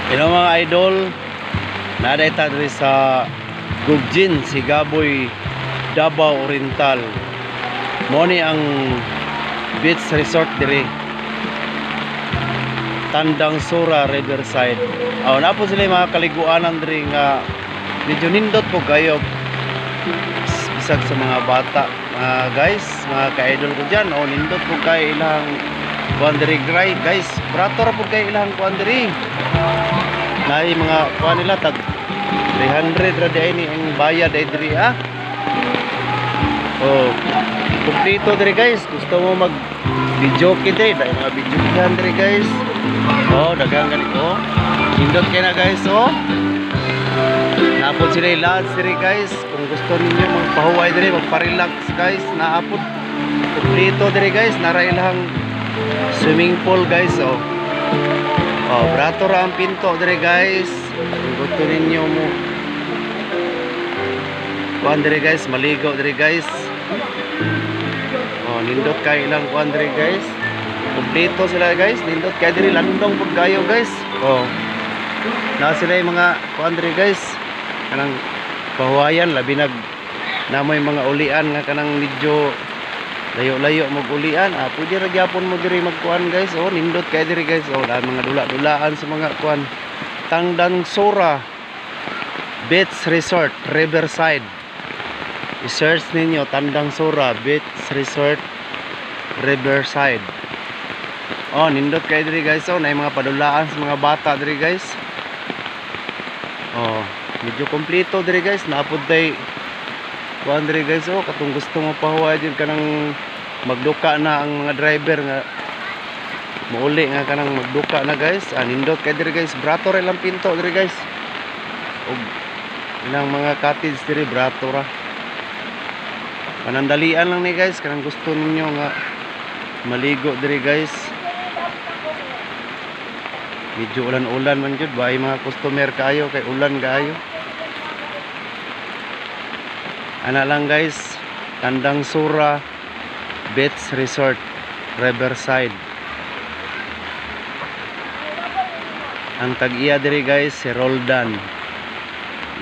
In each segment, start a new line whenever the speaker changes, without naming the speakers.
Hello mga idol, naday ta diri sa Gugjin, Sigaboy, Davao Oriental. Mo ni ang beach resort diri. Tandang Sora Riverside. Na po sila yung mga kaliguanan diri nga medyo nindot po kayo. Bisag sa mga bata, guys, mga ka-idol ko dyan. Nindot po kayo ilang kuan diri guys. Brato ra po kayo ilang kuan diri. Nay mga kuan nila tag 300 ra di ni ang bayad ay diri kumpleto diri guys. Gusto mo mag video kit dahil mga video kitan diri guys. Dagang ganito. Indot kay na guys. Naapod sila lahat diri guys. Kung gusto ninyo magpahuway diri, magpa-relax guys, naapod kumpleto diri guys. Nara ilang swimming pool guys. Brato ra ang pinto dire guys. Kung gusto ninyo mo kuan dire guys, maligo dire guys. Nindot kay ilang kuan dire guys. Kumpleto sila guys. Nindot kay dire landong pud kayo guys. Na sila yung mga kuan dire guys. Kanang pahuwayan labi nag namoy mga ulian nga kanang medyo layo-layo mag-ulian. Pwede ra gyapon mo diri magkuan guys. Nindot kay diri guys. Dahil mga dula-dulaan sa mga kuan. Tandang Sora Beach Resort Riverside. I-search ninyo Tandang Sora Beach Resort Riverside. Nindot kay diri guys. Na mga padulaan sa mga bata diri guys. Medyo kompleto diri guys. Naapod day kuan diri guys. Katong gusto mo pahuway din kanang magduka na ang mga driver nga mauli nga kanang magduka na guys. Nindot kay diri guys. Brato ra lang pinto diri guys. Og ilang mga cottage diri brato ra. Panandalian lang ni guys kanang gusto ninyo nga maligo diri guys. Medyo ulan-ulan man jud, bahay mga customer kaayo kay ulan kaayo. Ana lang guys, Tandang Sora Beach Resort Riverside. Ang tag-iya diri guys si Roldan.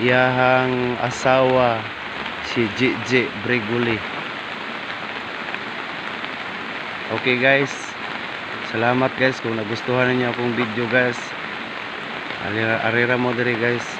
Iyahang asawa si Gigi Breguli. Okay guys, salamat guys kung nagustuhan niyo akong video guys. Arira mo diri guys.